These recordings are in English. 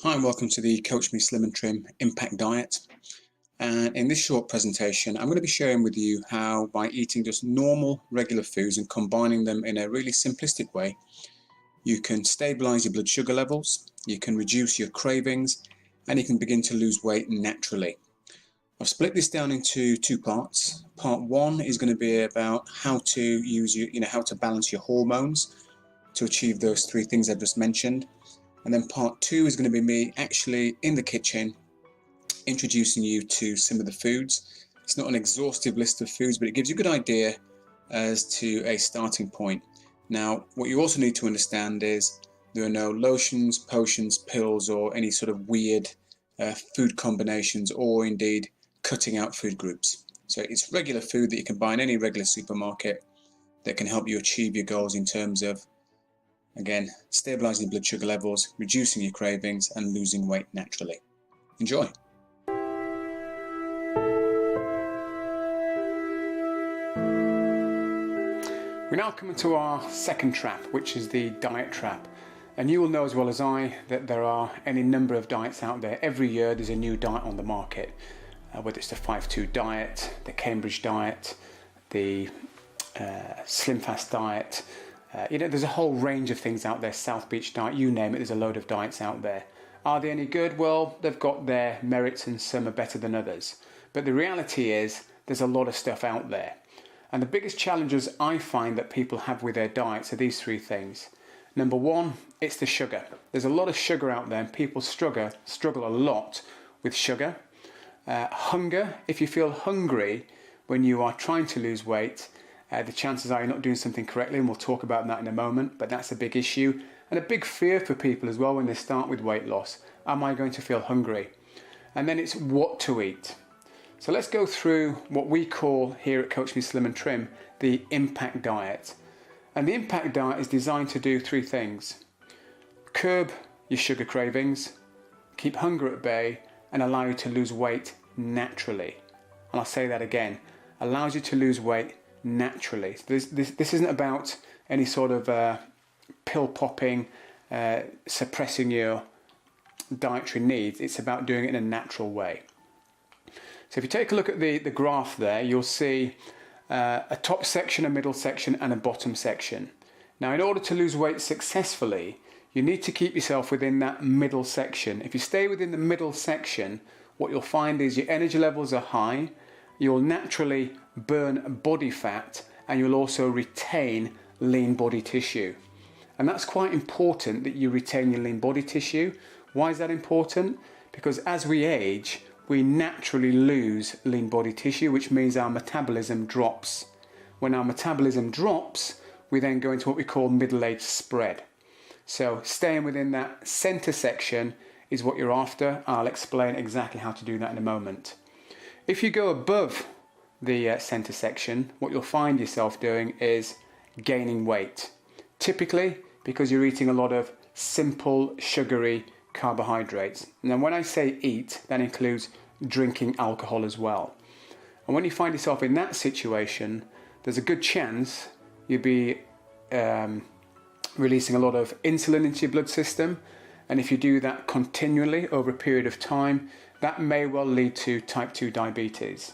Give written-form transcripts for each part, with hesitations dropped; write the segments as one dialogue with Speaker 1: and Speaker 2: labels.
Speaker 1: Hi and welcome to the Coach Me Slim and Trim Impact Diet. And in this short presentation, I'm going to be sharing with you how by eating just normal, regular foods and combining them in a really simplistic way, you can stabilize your blood sugar levels, you can reduce your cravings, and you can begin to lose weight naturally. I've split this down into two parts. Part one is going to be about how to use how to balance your hormones to achieve those three things I've just mentioned. And then part two is going to be me actually in the kitchen introducing you to some of the foods. It's not an exhaustive list of foods, but it gives you a good idea as to a starting point. Now, what you also need to understand is there are no lotions, potions, pills, or any sort of weird food combinations, or indeed cutting out food groups. So it's regular food that you can buy in any regular supermarket that can help you achieve your goals in terms of, again, stabilizing blood sugar levels, reducing your cravings, and losing weight naturally. Enjoy. We're now coming to our second trap, which is the diet trap. And you will know as well as I that there are any number of diets out there. Every year there's a new diet on the market, whether it's the 5-2 diet, the Cambridge diet, the Slim Fast diet. There's a whole range of things out there, South Beach diet, you name it, there's a load of diets out there. Are they any good? Well, they've got their merits and some are better than others. But the reality is there's a lot of stuff out there. And the biggest challenges I find that people have with their diets are these three things. Number one, it's the sugar. There's a lot of sugar out there and people struggle a lot with sugar. Hunger, if you feel hungry when you are trying to lose weight, the chances are you're not doing something correctly, and we'll talk about that in a moment, but that's a big issue. And a big fear for people as well when they start with weight loss. Am I going to feel hungry? And then it's what to eat. So let's go through what we call here at Coach Me Slim and Trim the impact diet. And the impact diet is designed to do three things. Curb your sugar cravings, keep hunger at bay, and allow you to lose weight naturally. And I'll say that again, allows you to lose weight naturally. So this isn't about any sort of pill popping, suppressing your dietary needs. It's about doing it in a natural way. So if you take a look at the graph there, you'll see a top section, a middle section, and a bottom section. Now, in order to lose weight successfully, you need to keep yourself within that middle section. If you stay within the middle section, what you'll find is your energy levels are high, you'll naturally burn body fat, and you'll also retain lean body tissue. And that's quite important that you retain your lean body tissue. Why is that important? Because as we age, we naturally lose lean body tissue, which means our metabolism drops. When our metabolism drops, we then go into what we call middle age spread. So staying within that center section is what you're after. I'll explain exactly how to do that in a moment. If you go above the center section, what you'll find yourself doing is gaining weight. Typically because you're eating a lot of simple, sugary carbohydrates. Now when I say eat, that includes drinking alcohol as well. And when you find yourself in that situation, there's a good chance you'll be releasing a lot of insulin into your blood system. And if you do that continually over a period of time, that may well lead to type 2 diabetes.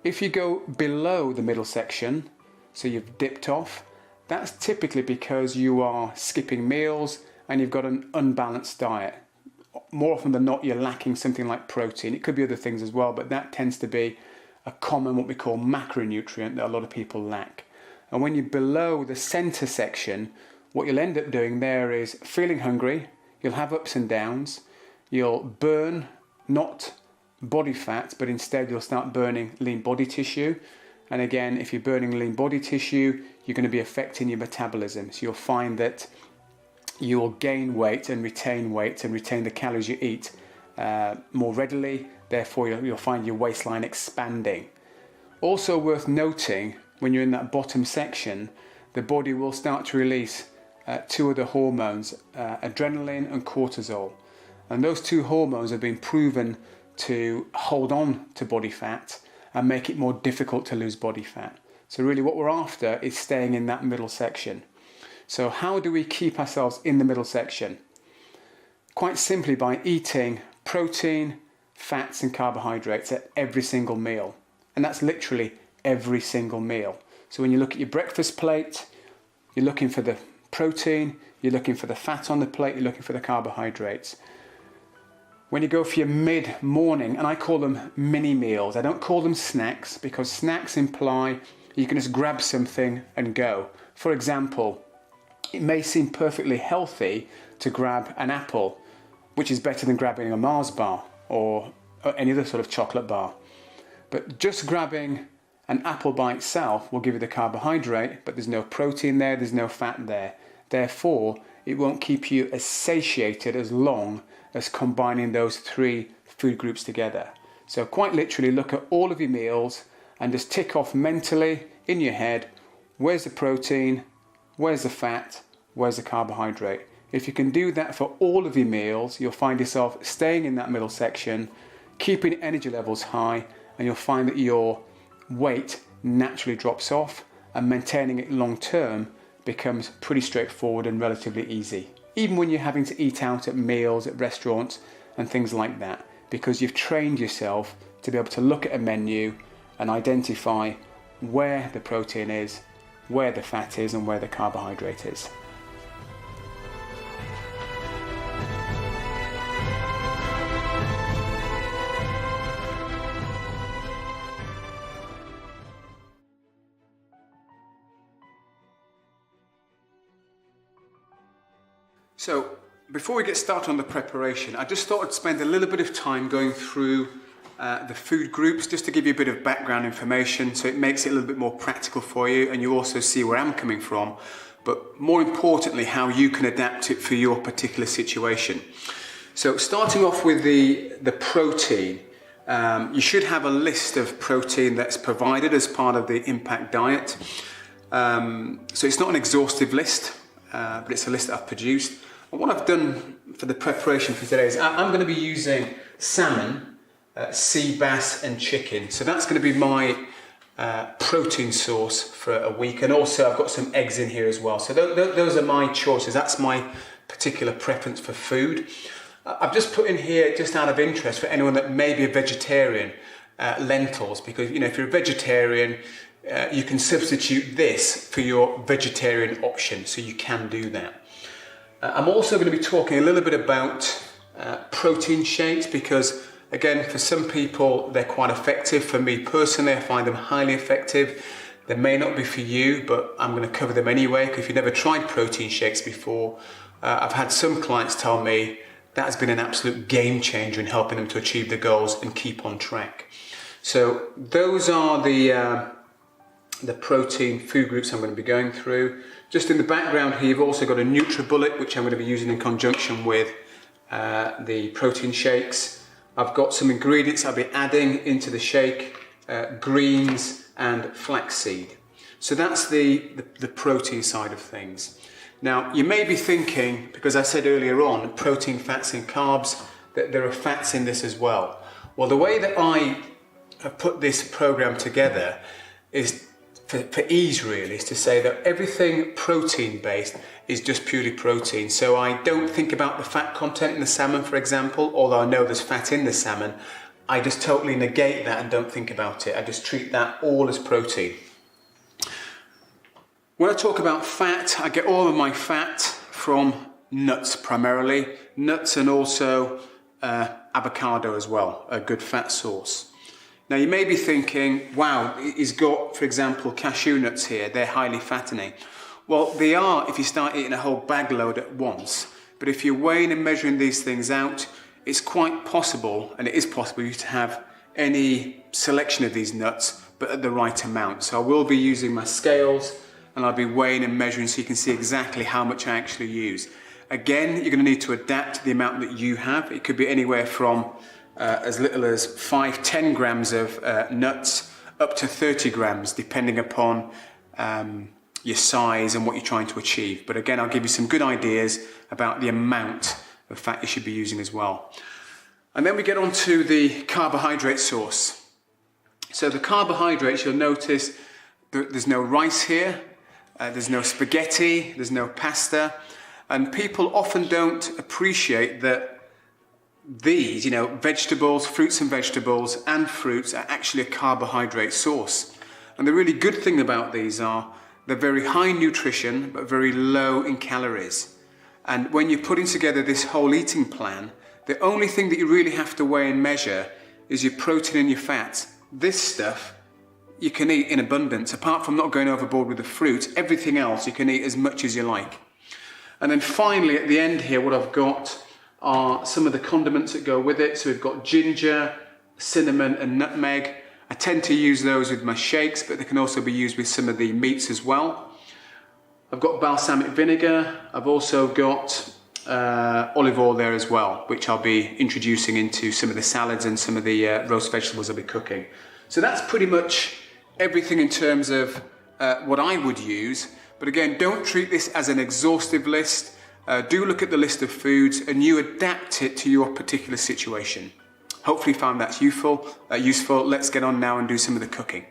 Speaker 1: If you go below the middle section, so you've dipped off, that's typically because you are skipping meals and you've got an unbalanced diet. More often than not, you're lacking something like protein. It could be other things as well, but that tends to be a common, what we call macronutrient, that a lot of people lack. And when you're below the center section, what you'll end up doing there is feeling hungry, you'll have ups and downs, you'll burn not body fat, but instead you'll start burning lean body tissue. And again, if you're burning lean body tissue, you're going to be affecting your metabolism. So you'll find that you will gain weight and retain the calories you eat more readily. Therefore, you'll find your waistline expanding. Also worth noting, when you're in that bottom section, the body will start to release two other hormones, adrenaline and cortisol. And those two hormones have been proven to hold on to body fat and make it more difficult to lose body fat. So really what we're after is staying in that middle section. So how do we keep ourselves in the middle section? quite simply by eating protein, fats and carbohydrates at every single meal. And that's literally every single meal. So when you look at your breakfast plate, you're looking for the protein, you're looking for the fat on the plate, you're looking for the carbohydrates. When you go for your mid-morning, and I call them mini meals, I don't call them snacks because snacks imply you can just grab something and go. For example, it may seem perfectly healthy to grab an apple, which is better than grabbing a Mars bar or any other sort of chocolate bar. But just grabbing an apple by itself will give you the carbohydrate, but there's no protein there, there's no fat there. Therefore, it won't keep you as satiated as long as combining those three food groups together. So quite literally look at all of your meals and just tick off mentally in your head, where's the protein, where's the fat, where's the carbohydrate. If you can do that for all of your meals, you'll find yourself staying in that middle section, keeping energy levels high, and you'll find that your weight naturally drops off, and maintaining it long term becomes pretty straightforward and relatively easy. Even when you're having to eat out at meals, at restaurants and things like that, because you've trained yourself to be able to look at a menu and identify where the protein is, where the fat is and where the carbohydrate is. So, before we get started on the preparation, I just thought I'd spend a little bit of time going through the food groups just to give you a bit of background information so it makes it a little bit more practical for you and you also see where I'm coming from, but more importantly how you can adapt it for your particular situation. So starting off with the protein, you should have a list of protein that's provided as part of the Impact Diet. So it's not an exhaustive list, but it's a list that I've produced. And what I've done for the preparation for today is I'm going to be using salmon, sea bass and chicken. So that's going to be my protein source for a week. And also I've got some eggs in here as well. So those are my choices. That's my particular preference for food. I've just put in here, just out of interest for anyone that may be a vegetarian, lentils. Because, you know, if you're a vegetarian, you can substitute this for your vegetarian option. So you can do that. I'm also going to be talking a little bit about protein shakes because, again, for some people they're quite effective. For me personally, I find them highly effective. They may not be for you, but I'm going to cover them anyway because if you've never tried protein shakes before, I've had some clients tell me that has been an absolute game changer in helping them to achieve their goals and keep on track. So those are the protein food groups I'm going to be going through. Just in the background here, you've also got a NutriBullet, which I'm going to be using in conjunction with the protein shakes. I've got some ingredients I'll be adding into the shake, greens and flaxseed. So that's the protein side of things. Now, you may be thinking, because I said earlier on, protein, fats and carbs, that there are fats in this as well. Well, the way that I have put this program together is for ease really, is to say that everything protein based is just purely protein. So I don't think about the fat content in the salmon, for example, although I know there's fat in the salmon. I just totally negate that and don't think about it. I just treat that all as protein. When I talk about fat, I get all of my fat from nuts primarily. Nuts and also avocado as well, a good fat source. Now you may be thinking, wow, he's got, for example, cashew nuts here, they're highly fattening. Well, they are if you start eating a whole bag load at once. But if you're weighing and measuring these things out, it's quite possible, and it is possible for you to have any selection of these nuts, but at the right amount. So I will be using my scales, and I'll be weighing and measuring so you can see exactly how much I actually use. Again, you're going to need to adapt to the amount that you have. It could be anywhere from as little as 5-10 grams of nuts up to 30 grams depending upon your size and what you're trying to achieve. But again, I'll give you some good ideas about the amount of fat you should be using as well. And then we get on to the carbohydrate source. So the carbohydrates, you'll notice that there's no rice here, there's no spaghetti, there's no pasta. And people often don't appreciate that these, vegetables, fruits and vegetables and fruits are actually a carbohydrate source. And the really good thing about these are they're very high in nutrition, but very low in calories. And when you're putting together this whole eating plan, the only thing that you really have to weigh and measure is your protein and your fat. This stuff you can eat in abundance. Apart from not going overboard with the fruit, everything else you can eat as much as you like. And then finally at the end here, what I've got are some of the condiments that go with it. So we've got ginger, cinnamon and nutmeg. I tend to use those with my shakes, but they can also be used with some of the meats as well. I've got balsamic vinegar. I've also got olive oil there as well, which I'll be introducing into some of the salads and some of the roast vegetables I'll be cooking. So that's pretty much everything in terms of what I would use. But again, don't treat this as an exhaustive list. Do look at the list of foods and you adapt it to your particular situation. Hopefully you found that useful. Let's get on now and do some of the cooking.